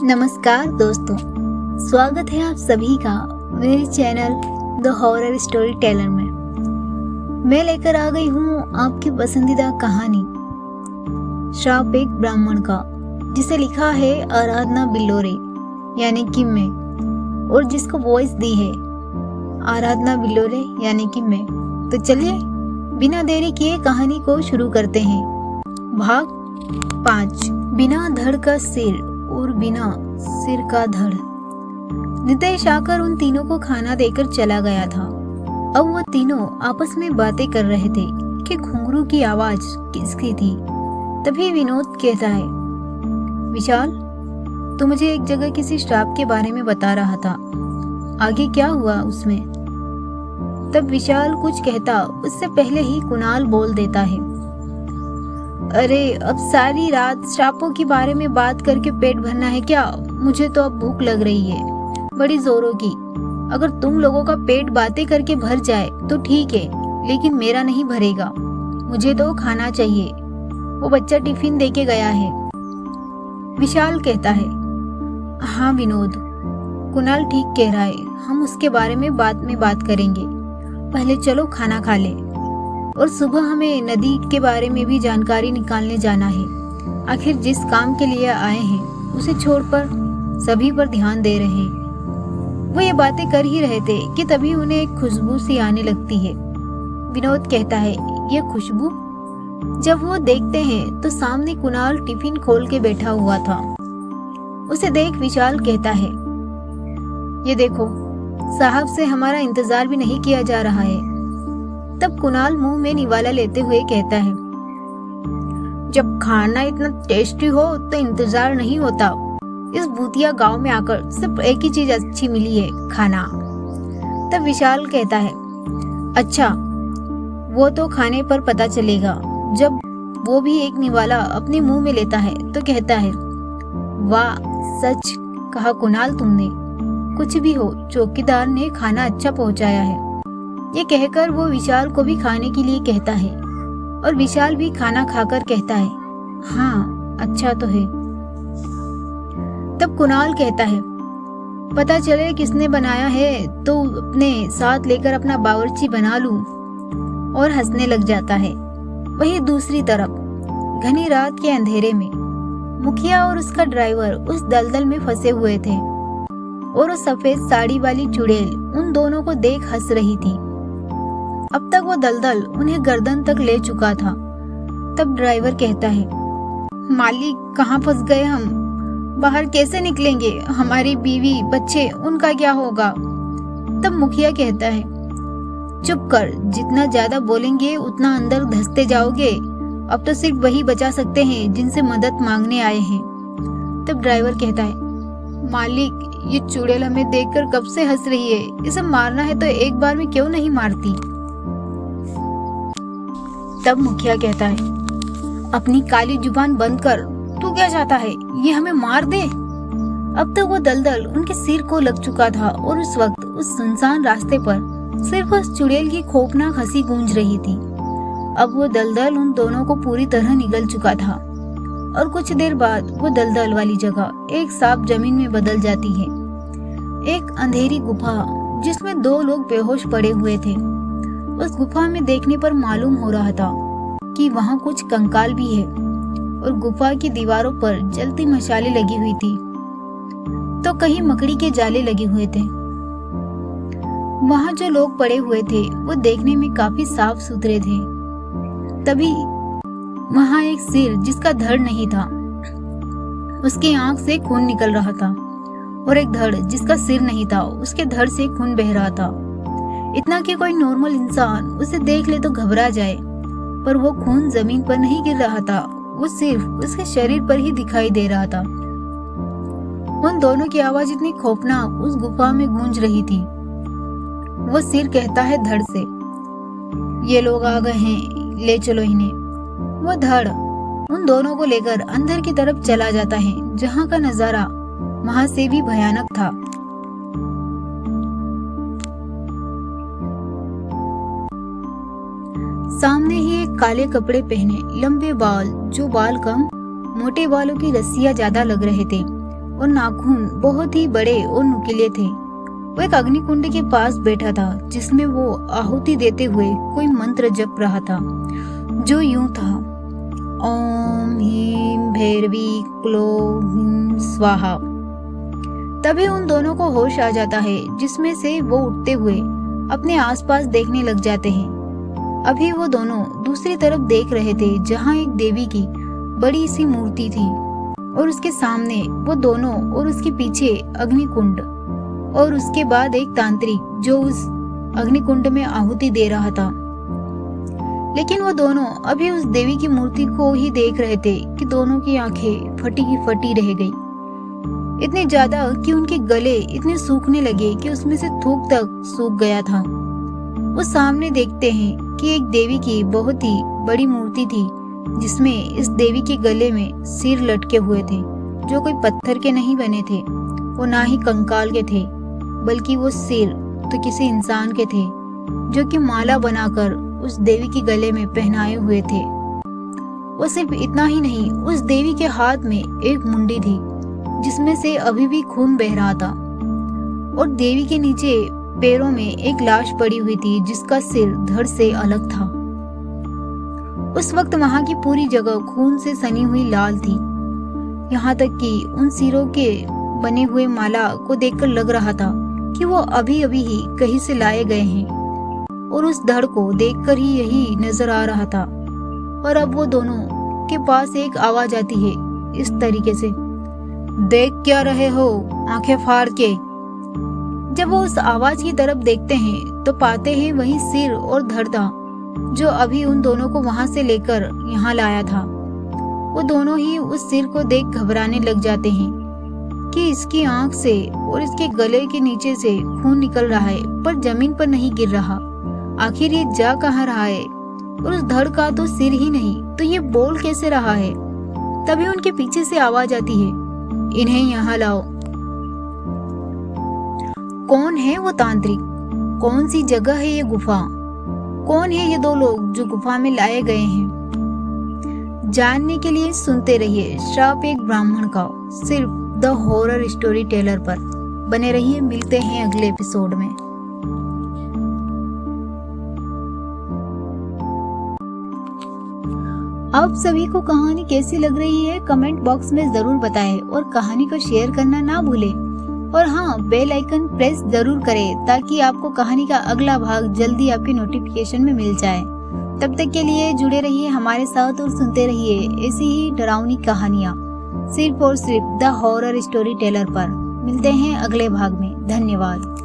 नमस्कार दोस्तों, स्वागत है आप सभी का मेरे channel the horror story teller में। मैं लेकर आ गई हूँ आपकी पसंदीदा कहानी श्राप एक ब्राह्मण का, जिसे लिखा है आराधना बिल्लोरे यानी कि मैं, और जिसको वॉइस दी है आराधना बिल्लोरे यानी कि मैं। तो चलिए बिना देरी किए कहानी को शुरू करते हैं। भाग 5। बिना धड़ का सिर और बिना सिर का धड़। नितेश आकर उन तीनों को खाना देकर चला गया था। अब वो तीनों आपस में बातें कर रहे थे कि घुंघरू की आवाज किसकी थी। तभी विनोद कहता है, विशाल, तू मुझे एक जगह किसी श्राप के बारे में बता रहा था, आगे क्या हुआ उसमें? तब विशाल कुछ कहता उससे पहले ही कुणाल बोल देता है, अरे अब सारी रात श्रापों के बारे में बात करके पेट भरना है क्या? मुझे तो अब भूख लग रही है, बड़ी जोरों की। अगर तुम लोगों का पेट बातें करके भर जाए तो ठीक है, लेकिन मेरा नहीं भरेगा। मुझे तो खाना चाहिए। वो बच्चा टिफिन देके गया है। विशाल कहता है, हाँ विनोद, कुणाल ठीक कह रहा है, हम उसके बारे में बाद में बात करेंगे। पहले चलो खाना खा ले, और सुबह हमें नदी के बारे में भी जानकारी निकालने जाना है। आखिर जिस काम के लिए आए हैं उसे छोड़कर सभी पर ध्यान दे रहे हैं। वो ये बातें कर ही रहे थे कि तभी उन्हें एक खुशबू सी आने लगती है। विनोद कहता है, ये खुशबू? जब वो देखते हैं तो सामने कुणाल टिफिन खोल के बैठा हुआ था। उसे देख विशाल कहता है, ये देखो, साहब से हमारा इंतजार भी नहीं किया जा रहा है। तब कुणाल मुंह में निवाला लेते हुए कहता है, जब खाना इतना टेस्टी हो तो इंतजार नहीं होता। इस भूतिया गांव में आकर सिर्फ एक ही चीज अच्छी मिली है, खाना। तब विशाल कहता है, अच्छा, वो तो खाने पर पता चलेगा। जब वो भी एक निवाला अपने मुंह में लेता है तो कहता है, वाह, सच कहा कुणाल तुमने। कुछ भी हो, चौकीदार ने खाना अच्छा पहुंचाया है। ये कहकर वो विशाल को भी खाने के लिए कहता है, और विशाल भी खाना खाकर कहता है, हाँ अच्छा तो है। तब कुणाल कहता है, पता चले किसने बनाया है तो अपने साथ लेकर अपना बावर्ची बना लूं, और हंसने लग जाता है। वहीं दूसरी तरफ घनी रात के अंधेरे में मुखिया और उसका ड्राइवर उस दलदल में फंसे हुए थे, और उस सफेद साड़ी वाली चुड़ैल उन दोनों को देख हंस रही थी। अब तक वो दलदल उन्हें गर्दन तक ले चुका था। तब ड्राइवर कहता है, मालिक, कहाँ फंस गए हम? बाहर कैसे निकलेंगे? हमारी बीवी बच्चे, उनका क्या होगा? तब मुखिया कहता है, चुप कर, जितना ज्यादा बोलेंगे उतना अंदर धंसते जाओगे। अब तो सिर्फ वही बचा सकते हैं जिनसे मदद मांगने आए हैं। तब ड्राइवर कहता है, मालिक, ये चुड़ैल हमें देखकर कब से हंस रही है। इसे मारना है तो एक बार में क्यों नहीं मारती? तब मुखिया कहता है, अपनी काली जुबान बंद कर, तू क्या चाहता है? ये हमें मार दे। अब तक वो दलदल उनके सिर को लग चुका था, और उस वक्त उस सुनसान रास्ते पर सिर्फ उस चुड़ैल की खौफनाक हंसी गूंज रही थी। अब वो दलदल उन दोनों को पूरी तरह निगल चुका था, और कुछ देर बाद वो दलदल वाली जगह एक साफ जमीन में बदल जाती है। एक अंधेरी गुफा जिसमें दो लोग बेहोश पड़े हुए थे। उस गुफा में देखने पर मालूम हो रहा था कि वहाँ कुछ कंकाल भी है, और गुफा की दीवारों पर जलती मशालें लगी हुई थी, तो कहीं मकड़ी के जाले लगे हुए थे। वहाँ जो लोग पड़े हुए थे वो देखने में काफी साफ सुथरे थे। तभी वहाँ एक सिर जिसका धड़ नहीं था, उसकी आंख से खून निकल रहा था, और एक धड़ जिसका सिर नहीं था, उसके धड़ से खून बह रहा था। इतना कि कोई नॉर्मल इंसान उसे देख ले तो घबरा जाए, पर वो खून जमीन पर नहीं गिर रहा था, वो सिर्फ उसके शरीर पर ही दिखाई दे रहा था। उन दोनों की आवाज इतनी खौफनाक उस गुफा में गूंज रही थी। वो सिर कहता है धड़ से, ये लोग आ गए हैं, ले चलो इन्हें। वो धड़ उन दोनों को लेकर अंदर की तरफ चला जाता है, जहाँ का नजारा वहां से भी भयानक था। सामने ही एक काले कपड़े पहने, लंबे बाल, जो बाल कम, मोटे बालों की रस्सियां ज्यादा लग रहे थे, और नाखून बहुत ही बड़े और नुकीले थे। वो एक अग्निकुंड के पास बैठा था जिसमें वो आहुति देते हुए कोई मंत्र जप रहा था जो यूं था, ओम ह्रीं भैरवी क्लों ह्रीं स्वाहा। तभी उन दोनों को होश आ जाता है जिसमें से वो उठते हुए अपने आसपास देखने लग जाते हैं। अभी वो दोनों दूसरी तरफ देख रहे थे जहाँ एक देवी की बड़ी सी मूर्ति थी और उसके सामने वो दोनों और उसके पीछे अग्निकुंड और उसके बाद एक तांत्रिक जो उस अग्निकुंड में आहुति दे रहा था। लेकिन वो दोनों अभी उस देवी की मूर्ति को ही देख रहे थे कि दोनों की आंखें फटी की फटी रह गई, इतने ज्यादा कि उनके गले इतने सूखने लगे कि उसमें से थूक तक सूख गया था। वो सामने देखते हैं कि एक देवी की बहुत ही बड़ी मूर्ति थी जिसमें इस देवी के गले में सिर लटके हुए थे जो कोई पत्थर के नहीं बने थे, वो ना ही कंकाल के थे, बल्कि वो सिर तो किसी इंसान के थे जो कि माला बनाकर उस देवी के गले में पहनाए हुए थे। वो सिर्फ इतना ही नहीं, उस देवी के हाथ में एक मुंडी थी जिसमें से अभी भी खून बह रहा था और देवी के नीचे पैरों में एक लाश पड़ी हुई थी जिसका सिर धड़ से अलग था। उस वक्त वहां की पूरी जगह खून से सनी हुई लाल थी, यहाँ तक कि उन सिरों के बने हुए माला को देखकर लग रहा था कि वो अभी अभी ही कहीं से लाए गए हैं और उस धड़ को देखकर ही यही नजर आ रहा था। और अब वो दोनों के पास एक आवाज आती है इस तरीके से, देख क्या रहे हो आंखें फाड़ के। जब वो उस आवाज की तरफ देखते हैं तो पाते हैं वही सिर और धड़ था जो अभी उन दोनों को वहां से लेकर यहाँ लाया था। वो दोनों ही उस सिर को देख घबराने लग जाते हैं कि इसकी आंख से और इसके गले के नीचे से खून निकल रहा है पर जमीन पर नहीं गिर रहा। आखिर ये जा कहाँ रहा है? और उस धड़ का तो सिर ही नहीं तो ये बोल कैसे रहा है? तभी उनके पीछे से आवाज आती है, इन्हें यहाँ लाओ। कौन है वो तांत्रिक? कौन सी जगह है ये गुफा? कौन है ये दो लोग जो गुफा में लाए गए हैं? जानने के लिए सुनते रहिए श्राप एक ब्राह्मण का, सिर्फ द हॉरर स्टोरी टेलर पर। बने रहिए, मिलते हैं अगले एपिसोड में। आप सभी को कहानी कैसी लग रही है कमेंट बॉक्स में जरूर बताएं और कहानी को शेयर करना ना भूलें। और हाँ, बेल आइकन प्रेस जरूर करें ताकि आपको कहानी का अगला भाग जल्दी आपके नोटिफिकेशन में मिल जाए। तब तक के लिए जुड़े रहिए हमारे साथ और सुनते रहिए ऐसी ही डरावनी कहानियाँ सिर्फ और सिर्फ द हॉरर स्टोरी टेलर पर। मिलते हैं अगले भाग में। धन्यवाद।